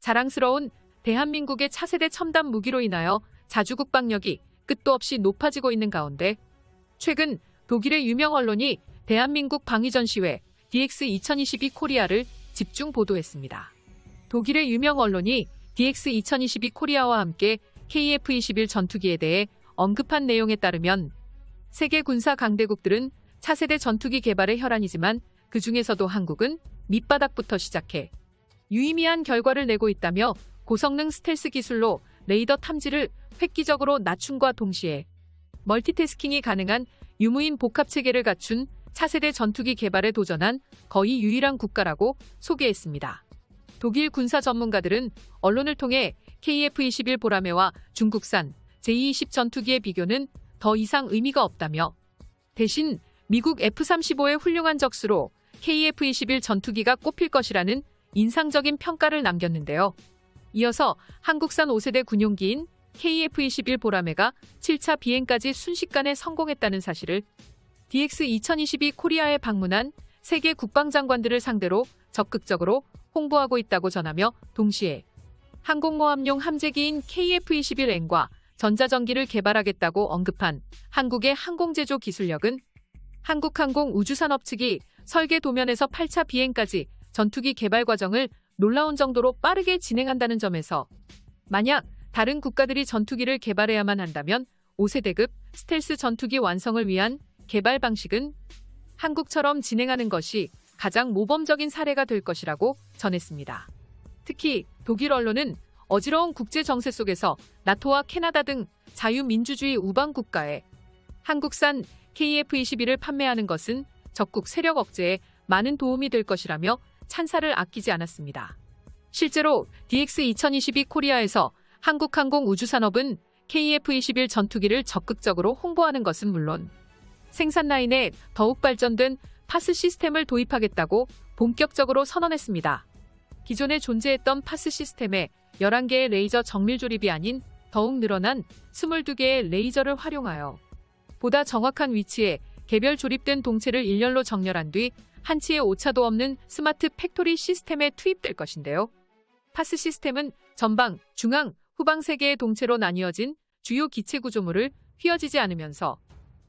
자랑스러운 대한민국의 차세대 첨단 무기로 인하여 자주 국방력이 끝도 없이 높아지고 있는 가운데 최근 독일의 유명 언론이 대한민국 방위전시회 DX2022 코리아를 집중 보도했습니다. 독일의 유명 언론이 DX2022 코리아와 함께 KF-21 전투기에 대해 언급한 내용에 따르면 세계 군사 강대국들은 차세대 전투기 개발의 혈안이지만 그 중에서도 한국은 밑바닥부터 시작해 유의미한 결과를 내고 있다며 고성능 스텔스 기술로 레이더 탐지를 획기적으로 낮춤과 동시에 멀티태스킹이 가능한 유무인 복합체계를 갖춘 차세대 전투기 개발에 도전한 거의 유일한 국가라고 소개했습니다. 독일 군사 전문가들은 언론을 통해 KF-21 보라매와 중국산 J-20 전투기의 비교는 더 이상 의미가 없다며 대신 미국 F-35의 훌륭한 적수로 KF-21 전투기가 꼽힐 것이라는 인상적인 평가를 남겼는데요. 이어서 한국산 5세대 군용기인 KF-21 보라매가 7차 비행까지 순식간에 성공했다는 사실을 DX2022 코리아에 방문한 세계 국방장관들을 상대로 적극적으로 홍보하고 있다고 전하며 동시에 항공모함용 함재기인 KF-21N과 전자전기를 개발하겠다고 언급한 한국의 항공제조 기술력은 한국항공우주산업 측이 설계 도면에서 8차 비행까지 전투기 개발 과정을 놀라운 정도로 빠르게 진행한다는 점에서 만약 다른 국가들이 전투기를 개발해야만 한다면 5세대급 스텔스 전투기 완성을 위한 개발 방식은 한국처럼 진행하는 것이 가장 모범적인 사례가 될 것이라고 전했습니다. 특히 독일 언론은 어지러운 국제 정세 속에서 나토와 캐나다 등 자유민주주의 우방 국가에 한국산 KF-21을 판매하는 것은 적국 세력 억제에 많은 도움이 될 것이라며 찬사를 아끼지 않았습니다. 실제로 DX2022 코리아에서 한국항공우주산업은 KF-21 전투기를 적극적으로 홍보하는 것은 물론 생산 라인에 더욱 발전된 파스 시스템을 도입하겠다고 본격적으로 선언했습니다. 기존에 존재했던 파스 시스템에 11개의 레이저 정밀 조립이 아닌 더욱 늘어난 22개의 레이저를 활용하여 보다 정확한 위치에 개별 조립된 동체를 일렬로 정렬한 뒤 한치의 오차도 없는 스마트 팩토리 시스템에 투입될 것인데요. 파스 시스템은 전방, 중앙, 후방 3개의 동체로 나뉘어진 주요 기체 구조물을 휘어지지 않으면서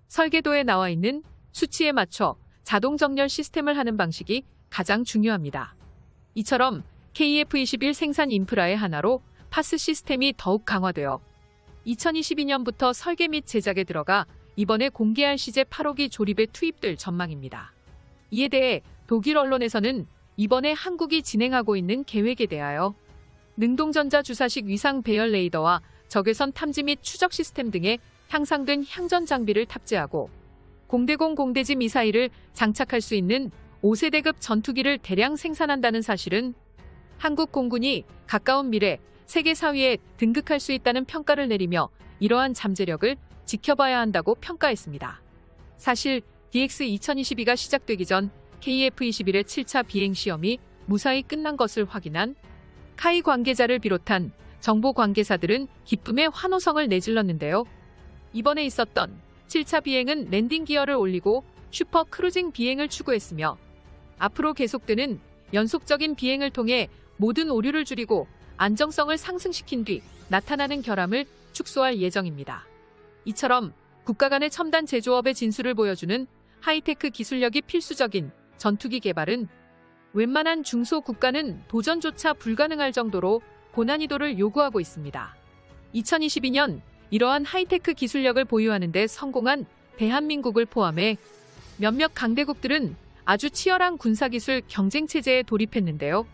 설계도에 나와 있는 수치에 맞춰 자동 정렬 시스템을 하는 방식이 가장 중요합니다. 이처럼 KF-21 생산 인프라의 하나로 파스 시스템이 더욱 강화되어 2022년부터 설계 및 제작에 들어가 이번에 공개할 시제 8호기 조립에 투입될 전망입니다. 이에 대해 독일 언론에서는 이번에 한국이 진행하고 있는 계획에 대하여 능동전자 주사식 위상 배열 레이더와 적외선 탐지 및 추적 시스템 등의 향상된 향전 장비를 탑재하고 공대공 공대지 미사일을 장착할 수 있는 5세대급 전투기를 대량 생산한다는 사실은 한국 공군이 가까운 미래 세계 4위에 등극할 수 있다는 평가를 내리며 이러한 잠재력을 지켜봐야 한다고 평가했습니다. 사실 DX2022가 시작되기 전 KF-21의 7차 비행 시험이 무사히 끝난 것을 확인한 카이 관계자를 비롯한 정보 관계사들은 기쁨의 환호성을 내질렀는데요. 이번에 있었던 7차 비행은 랜딩 기어를 올리고 슈퍼 크루징 비행을 추구했으며 앞으로 계속되는 연속적인 비행을 통해 모든 오류를 줄이고 안정성을 상승시킨 뒤 나타나는 결함을 축소할 예정입니다. 이처럼 국가 간의 첨단 제조업의 진수를 보여주는 하이테크 기술력이 필수적인 전투기 개발은 웬만한 중소 국가는 도전조차 불가능할 정도로 고난이도를 요구하고 있습니다. 2022년 이러한 하이테크 기술력을 보유하는 데 성공한 대한민국을 포함해 몇몇 강대국들은 아주 치열한 군사기술 경쟁체제에 돌입했는데요.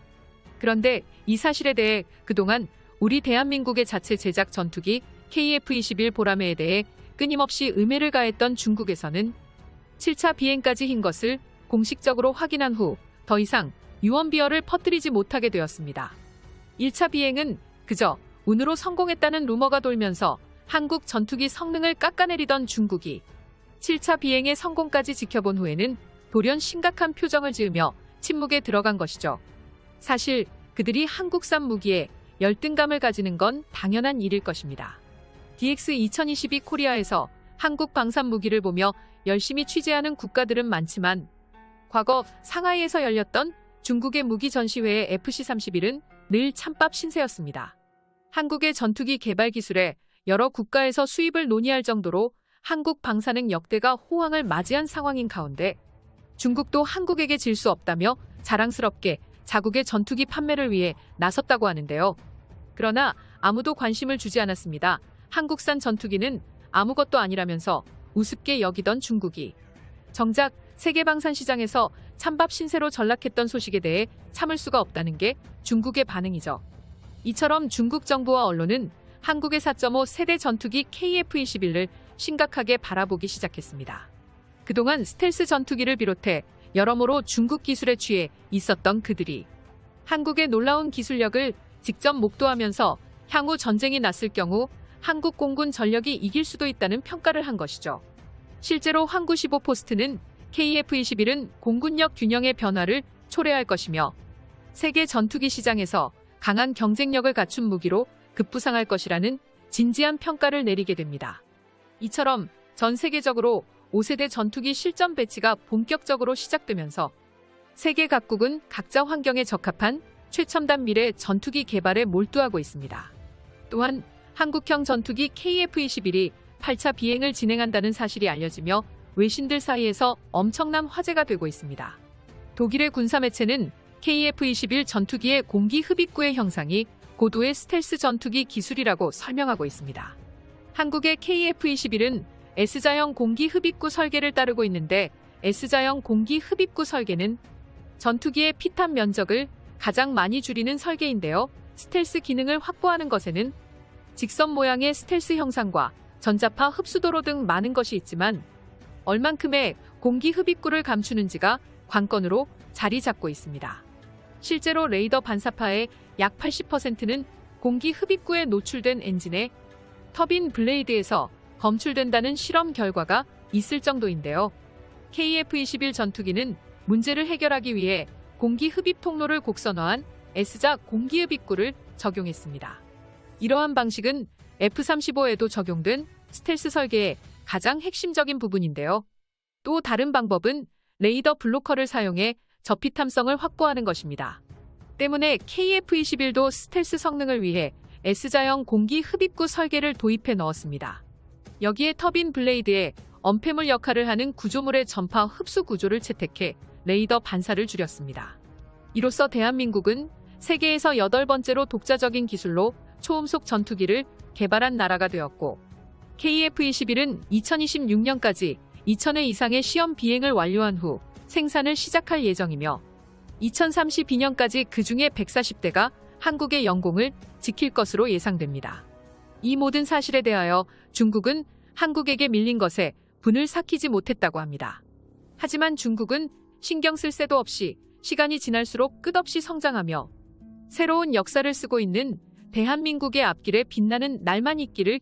그런데 이 사실에 대해 그동안 우리 대한민국의 자체 제작 전투기 KF-21 보라매에 대해 끊임없이 음해를 가했던 중국에서는 7차 비행까지 흰 것을 공식적으로 확인한 후 더 이상 유언비어를 퍼뜨리지 못하게 되었습니다. 1차 비행은 그저 운으로 성공했다는 루머가 돌면서 한국 전투기 성능을 깎아내리던 중국이 7차 비행의 성공까지 지켜본 후에는 돌연 심각한 표정을 지으며 침묵에 들어간 것이죠. 사실 그들이 한국산 무기에 열등감을 가지는 건 당연한 일일 것입니다. DX2022 코리아에서 한국 방산 무기를 보며 열심히 취재하는 국가들은 많지만 과거 상하이에서 열렸던 중국의 무기 전시회의 FC31은 늘 찬밥 신세였습니다. 한국의 전투기 개발 기술에 여러 국가에서 수입을 논의할 정도로 한국 방사능 역대가 호황을 맞이한 상황인 가운데 중국도 한국에게 질 수 없다며 자랑스럽게 자국의 전투기 판매를 위해 나섰다고 하는데요. 그러나 아무도 관심을 주지 않았습니다. 한국산 전투기는 아무것도 아니라면서 우습게 여기던 중국이 정작 세계 방산 시장에서 찬밥 신세로 전락했던 소식에 대해 참을 수가 없다는 게 중국의 반응이죠. 이처럼 중국 정부와 언론은 한국의 4.5 세대 전투기 KF-21을 심각하게 바라보기 시작했습니다. 그동안 스텔스 전투기를 비롯해 여러모로 중국 기술에 취해 있었던 그들이 한국의 놀라운 기술력을 직접 목도하면서 향후 전쟁이 났을 경우 한국 공군 전력이 이길 수도 있다는 평가를 한 것이죠. 실제로 한국15포스트는 KF-21은 공군력 균형의 변화를 초래할 것이며 세계 전투기 시장에서 강한 경쟁력을 갖춘 무기로 급부상할 것이라는 진지한 평가를 내리게 됩니다. 이처럼 전 세계적으로 5세대 전투기 실전 배치가 본격적으로 시작되면서 세계 각국은 각자 환경에 적합한 최첨단 미래 전투기 개발에 몰두하고 있습니다. 또한 한국형 전투기 KF-21이 8차 비행을 진행한다는 사실이 알려지며 외신들 사이에서 엄청난 화제가 되고 있습니다. 독일의 군사매체는 KF-21 전투기의 공기 흡입구의 형상이 고도의 스텔스 전투기 기술이라고 설명하고 있습니다. 한국의 KF-21은 S자형 공기 흡입구 설계를 따르고 있는데 S자형 공기 흡입구 설계는 전투기의 피탄 면적을 가장 많이 줄이는 설계인데요. 스텔스 기능을 확보하는 것에는 직선 모양의 스텔스 형상과 전자파 흡수도로 등 많은 것이 있지만 얼만큼의 공기 흡입구를 감추는지가 관건으로 자리 잡고 있습니다. 실제로 레이더 반사파의 약 80%는 공기 흡입구에 노출된 엔진의 터빈 블레이드에서 검출된다는 실험 결과가 있을 정도인데요. KF-21 전투기는 문제를 해결하기 위해 공기 흡입 통로를 곡선화한 S자 공기 흡입구를 적용했습니다. 이러한 방식은 F-35에도 적용된 스텔스 설계의 가장 핵심적인 부분인데요. 또 다른 방법은 레이더 블로커를 사용해 저피탐성을 확보하는 것입니다. 때문에 KF-21도 스텔스 성능을 위해 S자형 공기 흡입구 설계를 도입해 넣었습니다. 여기에 터빈 블레이드에 엄폐물 역할을 하는 구조물의 전파 흡수 구조를 채택해 레이더 반사를 줄였습니다. 이로써 대한민국은 세계에서 8번째로 독자적인 기술로 초음속 전투기를 개발한 나라가 되었고 KF-21은 2026년까지 2,000회 이상의 시험 비행을 완료한 후 생산을 시작할 예정이며 2032년까지 그중에 140대가 한국의 영공을 지킬 것으로 예상됩니다. 이 모든 사실에 대하여 중국은 한국에게 밀린 것에 분을 삭히지 못했다고 합니다. 하지만 중국은 신경 쓸 새도 없이 시간이 지날수록 끝없이 성장하며 새로운 역사를 쓰고 있는 대한민국의 앞길에 빛나는 날만 있기를